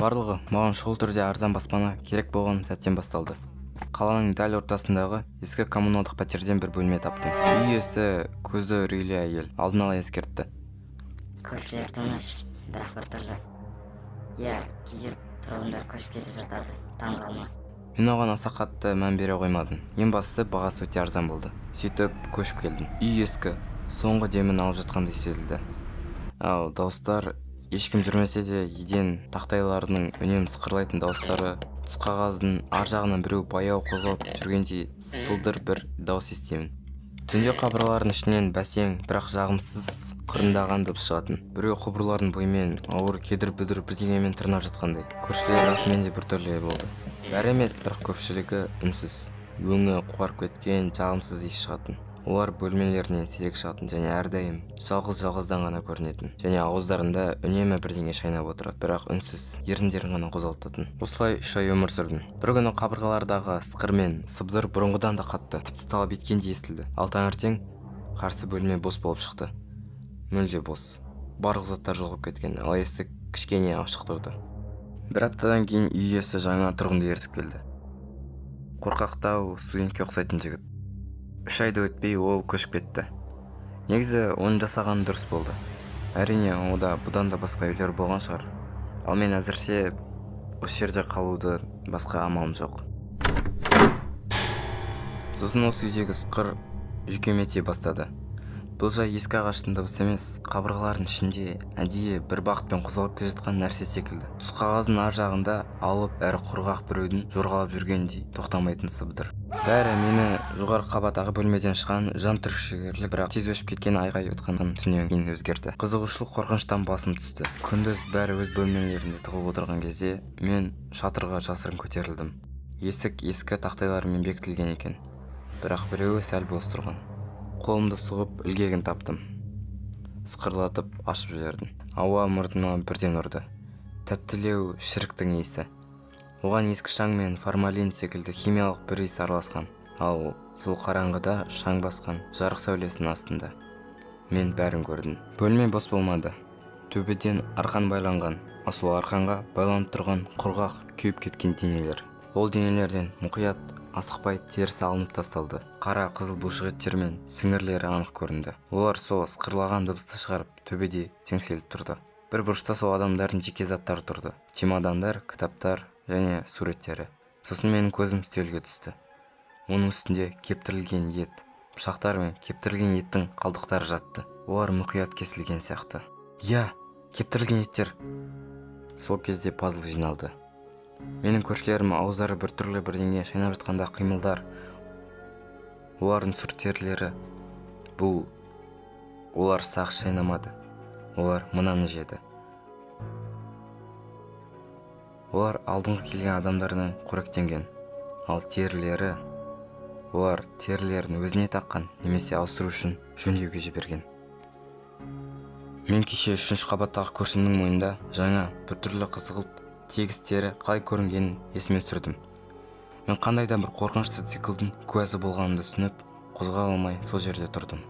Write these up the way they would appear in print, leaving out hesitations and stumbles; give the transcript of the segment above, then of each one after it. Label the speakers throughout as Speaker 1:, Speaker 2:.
Speaker 1: Барлығы маған шұғыл түрде арзан баспана керек болған сәттен басталды. Қаланың дәл ортасындағы ескі коммуналдық пәтерден бір бөлме таптым. Үй иесі көзі үрейлі әйел алдын ала ескертті.
Speaker 2: Көршілер тыныш, бірақ біртүрлі. Иә, кейде тұрғындар көшіп кетіп жатады, таң қалма.
Speaker 1: Мен оған аса қатты мән бере қоймадым. Ең бастысы бағасы өте арзан болды. Сөйтіп көшіп келдім. Үй ескі, соңғы демін алып жатқандай сезілді. Ал дауыстар ешкім жүрмесе де еден тақтайларының үнемі сықырлайтын дауыстары, түс қағаздың ар жағынан біреу баяу қозғалып жүргендей сылдыр бір дауыс естимін. Түнде қабырғалардың ішінен бәсең, бірақ жағымсыз қырындаған дыбыс шығатын. Біреу құбырлардың бойымен ауыр кедір-бүдір бірдеңемен тырнап жатқандай. Көршілер расымен де біртүрлі болды. Бәрі емес, бірақ көпшілігі үнсіз. Өңі қуарып кеткен жағымсыз иіс шығатын. Олар бөлмелерінен сирек шығатын және әрдайым жалғыз-жалғыздан ғана көрінетін. Және ауыздарында үнемі бірдеңе шайнап отырады, бірақ үнсіз, еріндерін ғана қозғалтатын. Осылай 3 ай өмір сүрдім. Бір күні қабырғалардағы сықыр мен сыбдыр бұрынғыдан да қатты, тіпті талап еткендей естілді. Ал таңертең қарсы бөлме бос болып шықты. Мүлде бос. Барлық заттар жоғалып кеткен, ал есік кішкене ашық тұрды. Бір аптадан кейін үй иесі жаңа тұрғынды ертіп келді. Қорқақтау, студентке ұқсайтын жігіт. 3 айды өтпей ол көшіп кетті. Негізі оның жасағаны дұрыс болды. Әрине, ода бұдан да басқа үйлер болған шығар. Ал мен әзірше осы жерде қалуды басқа амалым жоқ. Сосын осы үйдегі сықыр жүйкеме тие бастады. Бұл жай ескі ағаштың дыбысы емес, қабырғалардың ішінде әдейі бір бағытпен қозғалып келе жатқан нәрсе секілді. Түс қағаздың ар жағында алып әрі құрғақ біреудің жорғалап жүргендей тоқтамайтын сыбдыр. Бәрі мені жоғары қабаттағы бөлмеден шыққан жан түршігерлік, бірақ тез өшіп кеткен айғай отқан түннен кейін өзгерді. Қызығушылық қорқыныштан басым түсті. Күндіз бәрі өз бөлмелерінде тығылып отырған кезде мен шатырға жасырын көтерілдім. Есік ескі тақтайлармен бекітілген екен, бірақ біреуі сәл бос тұрған. Қолымды сұғып ілгегін таптым. Сықырлатып ашып жібердім. Ауа мұртыма бірден ұрды. Тәттілеу шіріктің иісі. Оған ескі шаң мен формалин секілді химиялық бір иіс араласқан. Ал сол қараңғыда шаң басқан жарық сәулесінің астында мен бәрін көрдім. Бөлме бос болмады. Төбеден арқан байланған, ал сол арқанға байланып тұрған құрғақ күйіп кеткен денелер. Ол денелерден мұқият асықпай терісі алынып тасталды. Қара қызыл бұлшық еттер мен сіңірлері анық көрінді. Олар сол сықырлаған дыбысты шығарып төбеде теңселіп тұрды. Бір бұрышта сол адамдардың жеке заттары тұрды. Чемодандар, кітаптар және суреттері. Сосын менің көзім үстелге түсті. Оның үстінде кептірілген ет, пышақтар мен кептірілген еттің қалдықтары жатты. Олар мұқият кесілген сияқты. Я, кептірілген еттер. Сол кезде пазл жиналды. Менің көршілерім ауыздары біртүрлі бірдеңе шайнап жатқанда қимылдар. Олардың сұр терілері. Олар сақ шайнамады. Олар мынаны жеді. Олар алдыңғы келген адамдардан қоректенген. Ал терілері, олар терілерін өзіне таққан немесе ауыстыру үшін жөндеуге жіберген. Мен кеше 3-ші қабаттағы көршімнің мойнында жаңа біртүрлі қызғылт тегіс тері қалай көрінгенін есіме түсірдім. Мен қандай да бір қорқынышты циклдың куәсі болғанымды түсініп, қозғала алмай сол жерде тұрдым.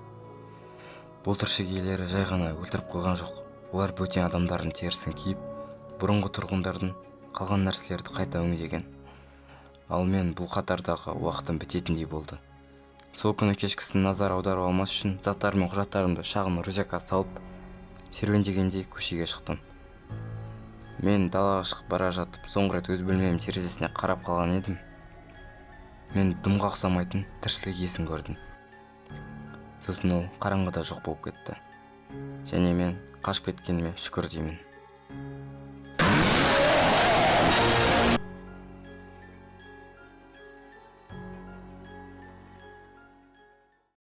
Speaker 1: Бұл тіршілік иелері жай ғана өлтіріп қойған жоқ. Олар бөтен адамдардың терісін киіп, бұрынғы тұрғындардың қалған нәрселерді қайта өңдеген. Ал мен бұл қатардағы уақытым бітетіндей болды. Сол күні кешкісін назар аударып алмас үшін заттар мен құжаттарымды шағын рюкзакқа салып, серуендегендей көшеге шықтым. Мен далаға шығып бара жатып, соңғы рет өз бөлмемнің терезесіне қарап қалған едім. Мен дымға ұқсамайтын тіршілік иесін көрдім. Сосын ол қараңғыда жоқ болып кетті. Және мен қашып кеткеніме шүкір деймін.